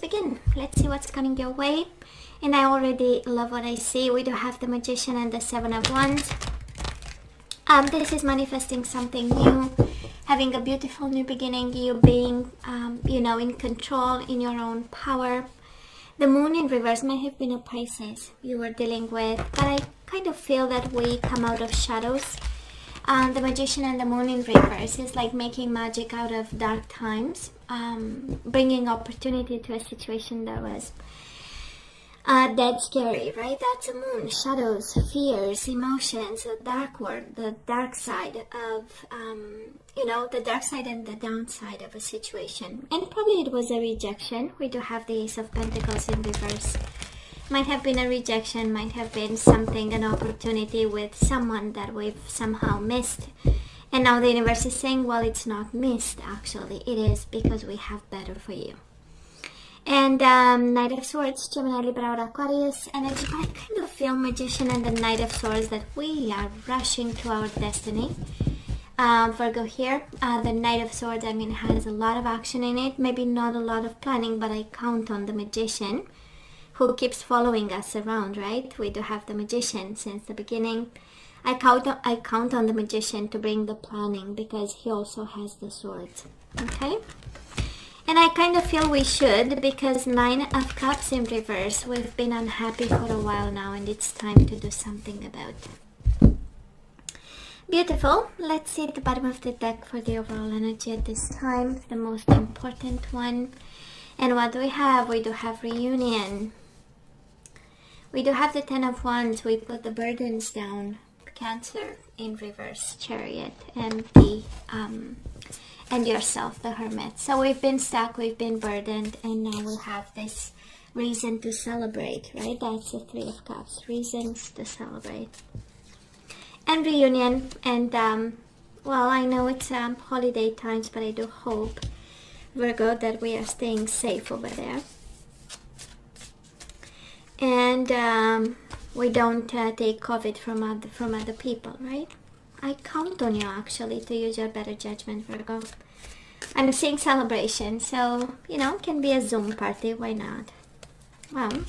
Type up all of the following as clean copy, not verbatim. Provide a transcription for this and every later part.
let's begin. Let's see what's coming your way. And I already love what I see. We do have the Magician and the Seven of Wands. This is manifesting something new, having a beautiful new beginning, you being, in control, in your own power. The Moon in reverse might have been a Pisces you were dealing with, but I kind of feel that we come out of shadows. The Magician and the Moon in reverse is like making magic out of dark times, bringing opportunity to a situation that was dead scary, right? That's a moon, shadows, fears, emotions, the dark world, the dark side of, the dark side and the downside of a situation. And probably it was a rejection. We do have the Ace of Pentacles in reverse. Might have been a rejection, might have been something, an opportunity with someone that we've somehow missed. And now the universe is saying, well, it's not missed, actually. It is because we have better for you. And Knight of Swords, Gemini, Libra, or Aquarius energy. I kind of feel Magician and the Knight of Swords that we are rushing to our destiny. Virgo here, the Knight of Swords, has a lot of action in it. Maybe not a lot of planning, but I count on the Magician who keeps following us around, right? We do have the Magician since the beginning. I count on the Magician to bring the planning because he also has the swords, okay? And I kind of feel we should, because Nine of Cups in reverse. We've been unhappy for a while now, and it's time to do something about it. Beautiful. Let's see at the bottom of the deck for the overall energy at this time, the most important one. And what do we have? We do have reunion. We do have the Ten of Wands. We put the burdens down. Cancer in reverse, Chariot, and the and yourself, the Hermit. So we've been stuck, we've been burdened, and now we'll have this reason to celebrate, right? That's the Three of Cups, reasons to celebrate. And reunion, and well, I know it's holiday times, but I do hope, Virgo, that we are staying safe over there. And we don't take COVID from other people, right? I count on you actually to use your better judgment, Virgo. I'm seeing celebration, so can be a Zoom party, why not? Well,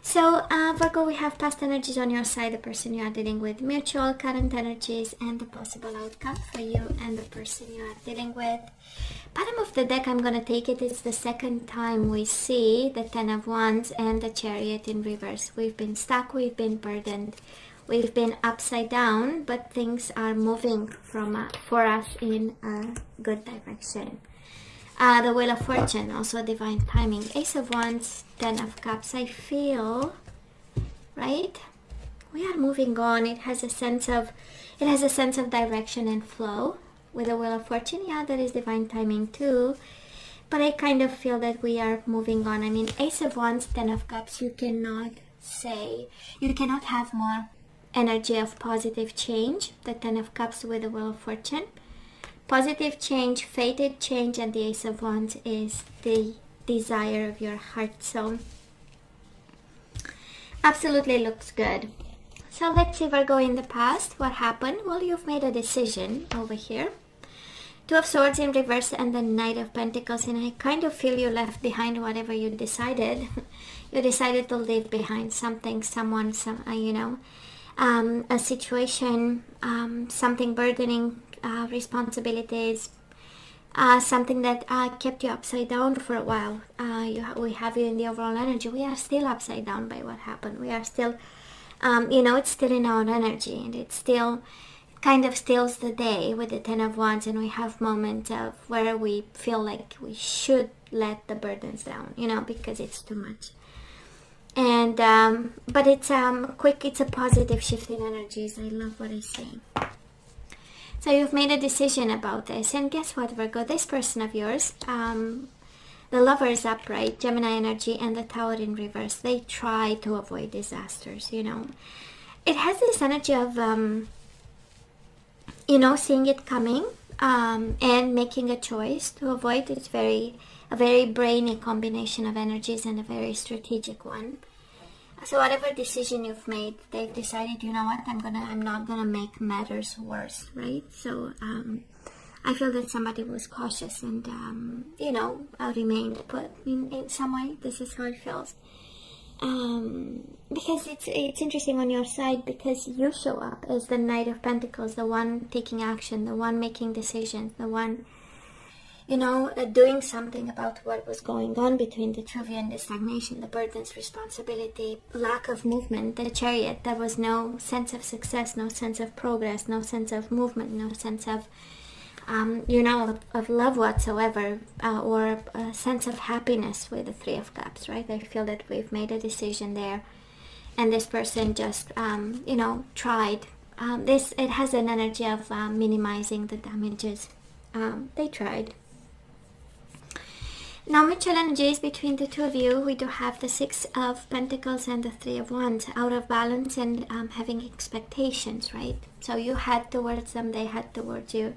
so Virgo, we have past energies on your side, the person you are dealing with, mutual, current energies, and the possible outcome for you and the person you are dealing with. Bottom of the deck, I'm gonna take it. It's the second time we see the Ten of Wands and the Chariot in reverse. We've been stuck, we've been burdened. We've been upside down, but things are moving for us in a good direction. The Wheel of Fortune, also divine timing. Ace of Wands, Ten of Cups. I feel, right? We are moving on. It has a sense of direction and flow. With the Wheel of Fortune, yeah, that is divine timing too. But I kind of feel that we are moving on. Ace of Wands, Ten of Cups. You cannot have more energy of positive change. The Ten of Cups with the Wheel of Fortune, positive change, fated change, and the Ace of Wands is the desire of your heart. So absolutely looks good. So let's see, Virgo, in the past, what happened? Well, you've made a decision over here. Two of Swords in reverse and the Knight of Pentacles, and I kind of feel you left behind whatever you decided. You decided to leave behind something, someone, a situation, something burdening, responsibilities, something that kept you upside down for a while. We have you in the overall energy. We are still upside down by what happened. We are still, it's still in our energy, and it still kind of steals the day with the Ten of Wands, and we have moments of where we feel like we should let the burdens down, because it's too much. And but it's it's a positive shift in energies. I love what I see. So you've made a decision about this, and guess what, Virgo? This person of yours, the Lovers upright, Gemini energy, and the Tower in reverse, they try to avoid disasters. It has this energy of seeing it coming, and making a choice to avoid. It's a very brainy combination of energies and a very strategic one. So whatever decision you've made, they've decided, you know what, I'm not gonna make matters worse, right? So I feel that somebody was cautious and, you know, remained put in some way. This is how it feels. Because it's interesting on your side, because you show up as the Knight of Pentacles, the one taking action, the one making decisions, the one, you know, doing something about what was going on between the two of you, and the stagnation, the burdens, responsibility, lack of movement, the Chariot. There was no sense of success, no sense of progress, no sense of movement, no sense of, you know, of love whatsoever, or a sense of happiness with the Three of Cups, right? I feel that we've made a decision there, and this person just, you know, tried. It has an energy of minimizing the damages. They tried. Now, mutual energies between the two of you, we do have the Six of Pentacles and the Three of Wands, out of balance and having expectations, right? So you had towards them, they had towards you.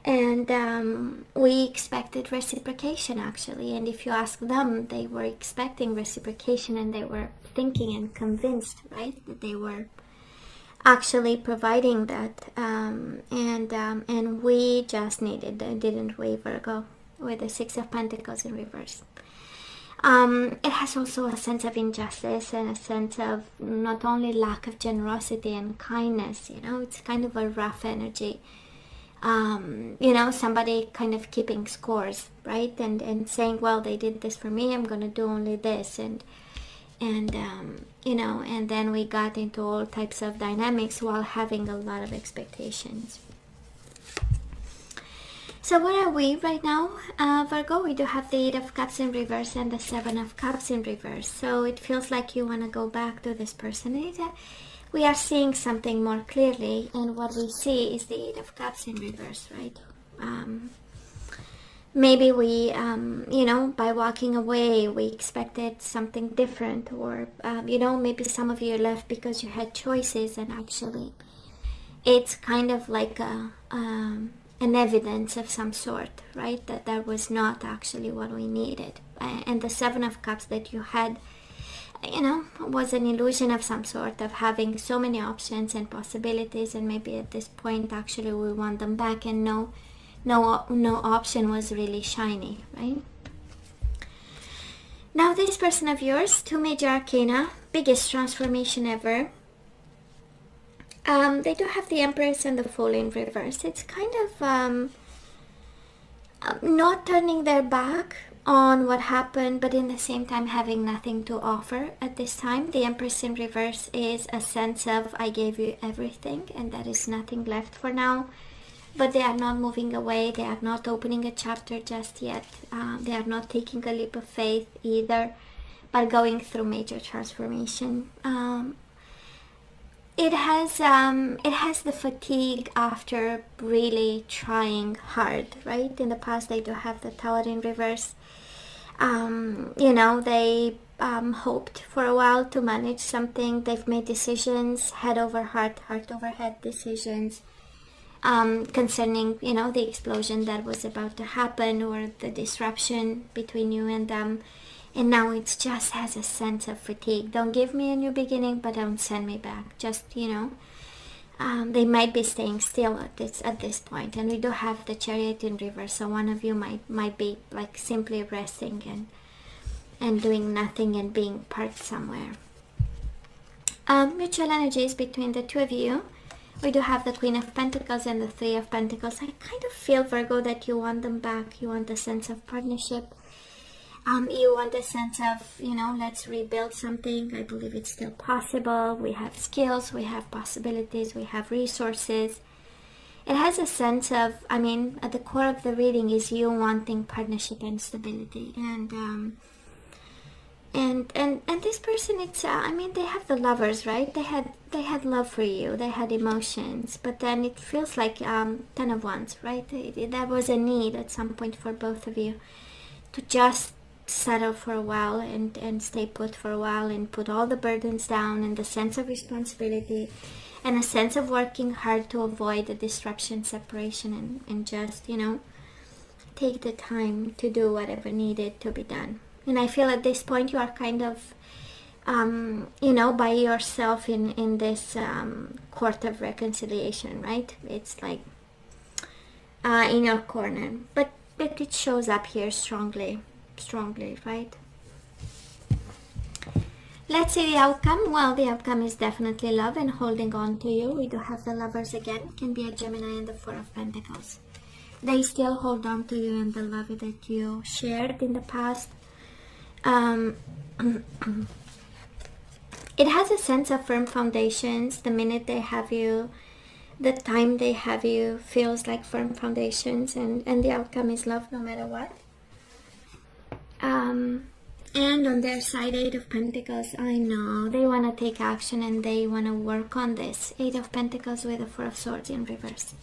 And we expected reciprocation, actually. And if you ask them, they were expecting reciprocation, and they were thinking and convinced, right, that they were actually providing that. And we just didn't we, Virgo, with the Six of Pentacles in reverse. It has also a sense of injustice and a sense of not only lack of generosity and kindness, you know, it's kind of a rough energy. You know, somebody kind of keeping scores, right? And saying, well, they did this for me, I'm going to do only this. And you know, and then we got into all types of dynamics while having a lot of expectations. So what are we right now, Virgo? We do have the Eight of Cups in reverse and the Seven of Cups in reverse. So it feels like you want to go back to this person. We are seeing something more clearly, and what we see is the Eight of Cups in reverse, right? Maybe we, you know, by walking away, we expected something different, or, you know, maybe some of you left because you had choices, and actually it's kind of like an evidence of some sort, right? That was not actually what we needed. And the Seven of Cups that you had, you know, was an illusion of some sort, of having so many options and possibilities, and maybe at this point actually we want them back, and no option was really shiny, right? Now this person of yours, two major arcana, biggest transformation ever. They do have the Empress and the Fool in reverse. It's kind of not turning their back on what happened, but in the same time having nothing to offer at this time. The Empress in reverse is a sense of, I gave you everything and there is nothing left for now. But they are not moving away. They are not opening a chapter just yet. They are not taking a leap of faith either, but going through major transformation. It has the fatigue after really trying hard, right? In the past, they do have the Tower in reverse. You know, they hoped for a while to manage something. They've made decisions, head over heart, heart over head decisions, concerning, you know, the explosion that was about to happen, or the disruption between you and them. And now it just has a sense of fatigue. Don't give me a new beginning, but don't send me back. Just, you know, they might be staying still at this point. And we do have the Chariot in reverse, so one of you might be like simply resting and doing nothing and being parked somewhere. Mutual energies between the two of you. We do have the Queen of Pentacles and the Three of Pentacles. I kind of feel, Virgo, that you want them back. You want a sense of partnership. You want a sense of, you know, let's rebuild something. I believe it's still possible. We have skills, we have possibilities, we have resources. It has a sense of, I mean, at the core of the reading is you wanting partnership and stability. And this person, it's, I mean, they have the Lovers, right? They had love for you. They had emotions. But then it feels like Ten of Wands, right? There was a need at some point for both of you to just settle for a while and stay put for a while and put all the burdens down, and the sense of responsibility and a sense of working hard to avoid the disruption, separation, and just, you know, take the time to do whatever needed to be done. And I feel at this point you are kind of, you know, by yourself in this court of reconciliation, right? It's like, in your corner, but it shows up here strongly, right? Let's see the outcome. Well, the outcome is definitely love and holding on to you. We do have the Lovers again. Can be a Gemini and the Four of Pentacles. They still hold on to you and the love that you shared in the past. It has a sense of firm foundations. The minute they have you, the time they have you feels like firm foundations, and the outcome is love no matter what. And on their side, Eight of Pentacles, I know they want to take action and they want to work on this. Eight of Pentacles with the Four of Swords in reverse.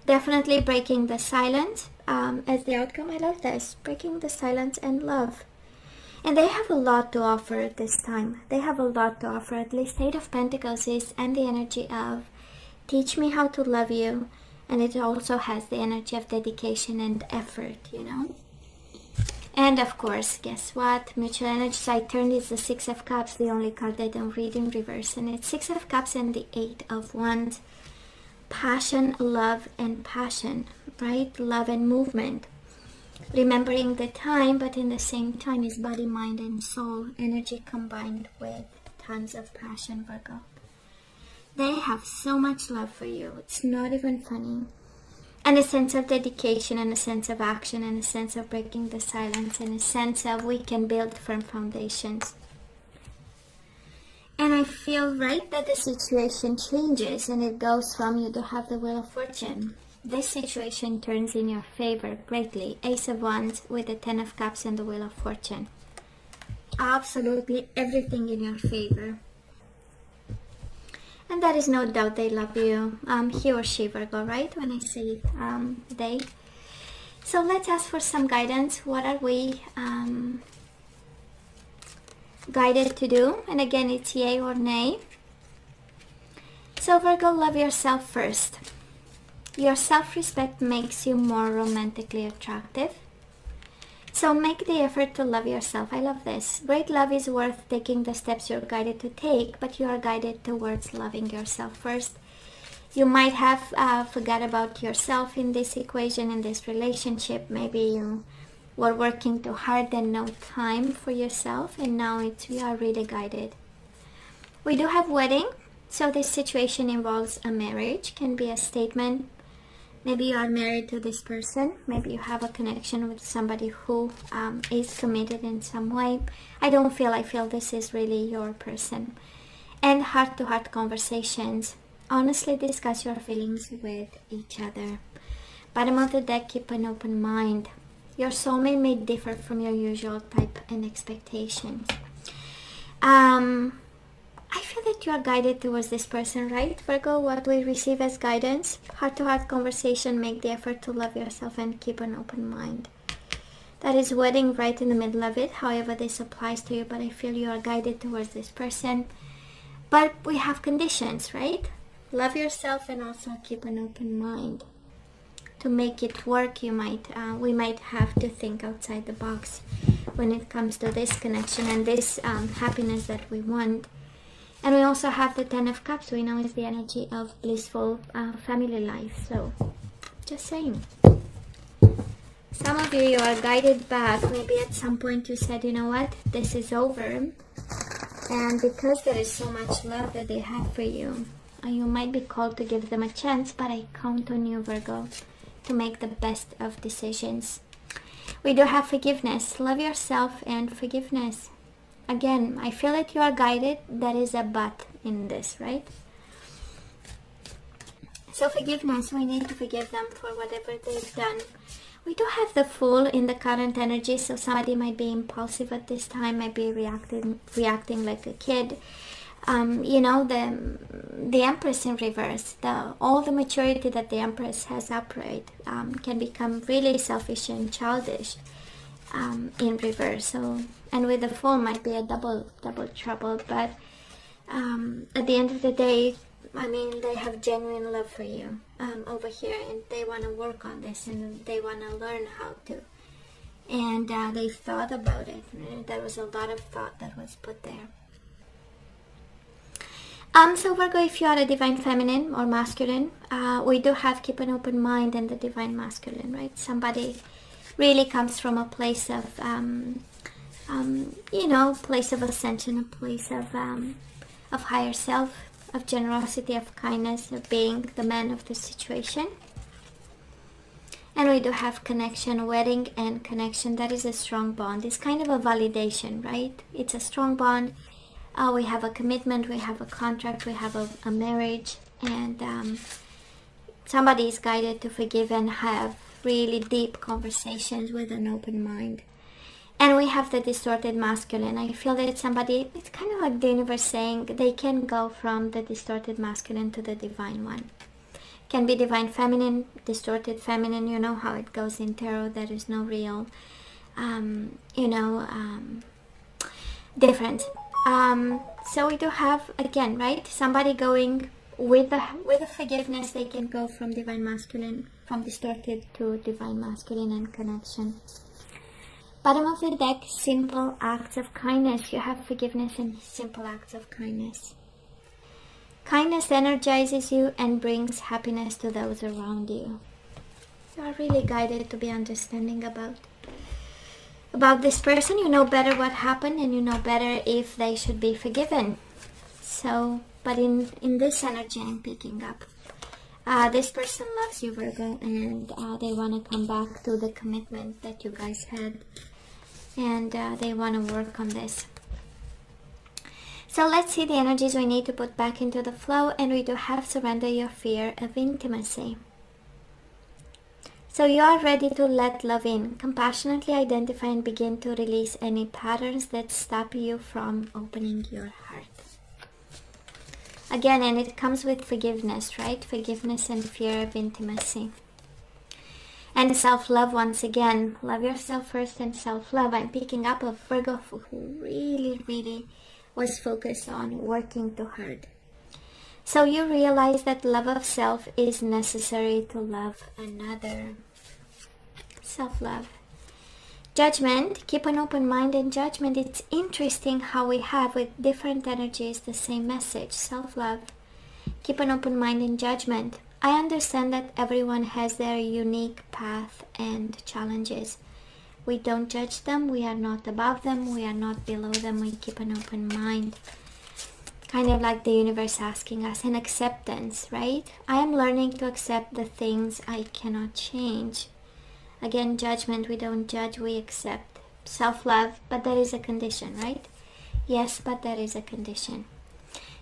Definitely breaking the silence as the outcome. I love this. Breaking the silence and love. And they have a lot to offer at this time. They have a lot to offer. At least Eight of Pentacles is, and the energy of teach me how to love you. And it also has the energy of dedication and effort, you know. And of course, guess what? Mutual energies. I turned is the Six of Cups, the only card I don't read in reverse. And it's Six of Cups and the Eight of Wands. Passion, love, and passion, right? Love and movement. Remembering the time, but in the same time is body, mind, and soul energy combined with tons of passion, Virgo. They have so much love for you. It's not even funny. And a sense of dedication, and a sense of action, and a sense of breaking the silence, and a sense of we can build firm foundations. And I feel, right, that the situation changes and it goes from you to have the Wheel of Fortune. This situation turns in your favor greatly. Ace of Wands with the Ten of Cups and the Wheel of Fortune. Absolutely everything in your favor. And that is no doubt they love you. He or she, Virgo, right? When I say they. So let's ask for some guidance. What are we guided to do? And again, it's yay or nay. So Virgo, love yourself first. Your self-respect makes you more romantically attractive. So make the effort to love yourself. I love this. Great love is worth taking the steps you're guided to take, but you are guided towards loving yourself first. You might have forgot about yourself in this equation, in this relationship. Maybe you were working too hard and no time for yourself, and now you are really guided. We do have wedding, so this situation involves a marriage. Can be a statement. Maybe you are married to this person. Maybe you have a connection with somebody who is committed in some way. I feel this is really your person. And heart-to-heart conversations. Honestly discuss your feelings with each other. Bottom of the deck, keep an open mind. Your soulmate may differ from your usual type and expectations. I feel that you are guided towards this person, right, Virgo? What we receive as guidance, heart-to-heart conversation, make the effort to love yourself and keep an open mind. That is wedding right in the middle of it. However, this applies to you, but I feel you are guided towards this person. But we have conditions, right? Love yourself and also keep an open mind. To make it work, we might have to think outside the box when it comes to this connection and this happiness that we want. And we also have the Ten of Cups. We know is the energy of blissful family life. So, just saying. Some of you are guided back. Maybe at some point you said, you know what, this is over. And because there is so much love that they have for you, you might be called to give them a chance. But I count on you, Virgo, to make the best of decisions. We do have forgiveness. Love yourself and forgiveness. Again, I feel that you are guided. There is a but in this, right? So forgiveness, we need to forgive them for whatever they've done. We do have the Fool in the current energy, so somebody might be impulsive at this time, might be reacting like a kid. You know, the Empress in reverse, all the maturity that the Empress has upright can become really selfish and childish in reverse. So, and with the Fool might be a double trouble, but at the end of the day, I mean, they have genuine love for you over here, and they want to work on this, and they want to learn how to. And they've thought about it. There was a lot of thought that was put there. So Virgo, if you are a divine feminine or masculine, we do have keep an open mind and the divine masculine, right? Somebody really comes from a place of, place of ascension, a place of higher self, of generosity, of kindness, of being the man of the situation. And we do have connection, wedding and connection. That is a strong bond. It's kind of a validation, right? It's a strong bond. We have a commitment, we have a contract, we have a marriage, and somebody is guided to forgive and have really deep conversations with an open mind. And we have the distorted masculine. I feel that somebody, it's kind of like the universe saying they can go from the distorted masculine to the divine one. Can be divine feminine, distorted feminine. You know how it goes in tarot. There is no real, difference. So we do have, again, right, somebody going with the forgiveness. They can go from divine masculine, from distorted to divine masculine and connection. Bottom of the deck, simple acts of kindness. You have forgiveness and simple acts of kindness. Kindness energizes you and brings happiness to those around you. You are really guided to be understanding about this person. You know better what happened and you know better if they should be forgiven. So, but in this energy I'm picking up, this person loves you, Virgo, and they want to come back to the commitment that you guys had, and they want to work on this. So let's see the energies we need to put back into the flow, and we do have surrender your fear of intimacy. So you are ready to let love in. Compassionately identify and begin to release any patterns that stop you from opening your heart. Again, and it comes with forgiveness, right? Forgiveness and fear of intimacy. And self-love once again. Love yourself first and self-love. I'm picking up a Virgo who really was focused on working too hard. So you realize that love of self is necessary to love another. Self-love. Judgment. Keep an open mind and judgment. It's interesting how we have with different energies the same message. Self-love. Keep an open mind and judgment. I understand that everyone has their unique path and challenges. We don't judge them. We are not above them. We are not below them. We keep an open mind. Kind of like the universe asking us, an acceptance, right? I am learning to accept the things I cannot change. Again, judgment. We don't judge, we accept. Self-love, but there is a condition, right? Yes, but there is a condition.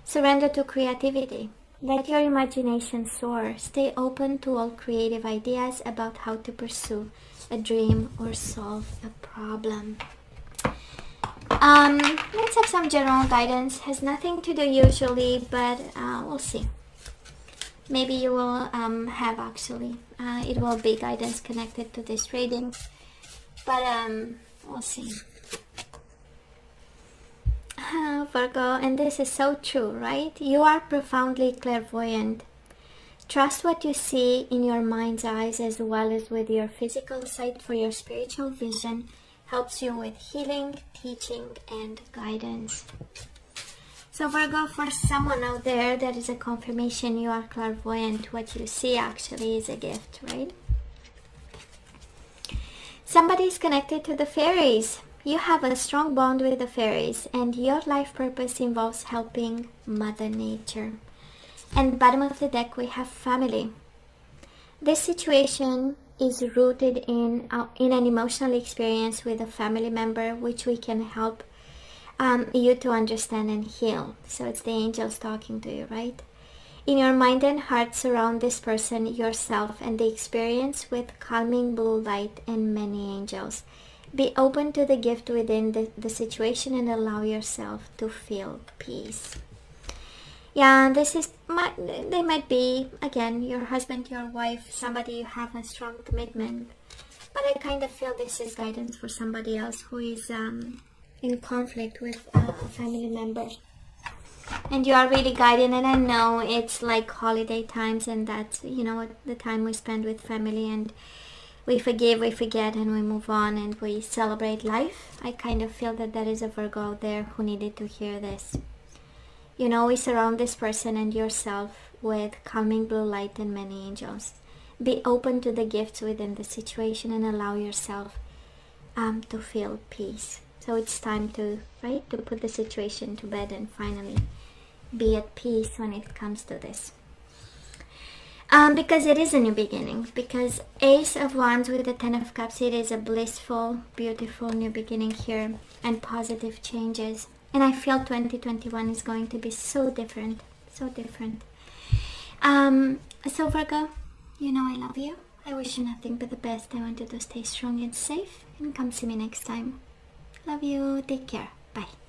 Surrender to creativity. Let your imagination soar. Stay open to all creative ideas about how to pursue a dream or solve a problem. Let's have some general guidance. Has nothing to do usually, but we'll see. Maybe you will have actually. It will be guidance connected to this reading, but we'll see. Virgo, and this is so true, right? You are profoundly clairvoyant. Trust what you see in your mind's eyes as well as with your physical sight, for your spiritual vision helps you with healing, teaching, and guidance. So Virgo, for someone out there, that is a confirmation you are clairvoyant. What you see actually is a gift, right? Somebody is connected to the fairies. You have a strong bond with the fairies, and your life purpose involves helping Mother Nature. And bottom of the deck we have family. This situation is rooted in an emotional experience with a family member, which we can help you to understand and heal. So it's the angels talking to you, right? In your mind and heart, surround this person, yourself, and the experience with calming blue light and many angels. Be open to the gift within the situation and allow yourself to feel peace. Yeah, they might be, again, your husband, your wife, somebody you have a strong commitment. But I kind of feel this is guidance for somebody else who is in conflict with a family member. And you are really guided, and I know it's like holiday times, and that's, the time we spend with family, and we forgive, we forget, and we move on, and we celebrate life. I kind of feel that there is a Virgo out there who needed to hear this. You know, we surround this person and yourself with calming blue light and many angels. Be open to the gifts within the situation and allow yourself to feel peace. So it's time to, right, to put the situation to bed and finally be at peace when it comes to this. Because it is a new beginning. Because Ace of Wands with the Ten of Cups, it is a blissful, beautiful new beginning here and positive changes. And I feel 2021 is going to be so different, so different. So Virgo, you know I love you. I wish you nothing but the best. I want you to stay strong and safe, and come see me next time. Love you. Take care. Bye.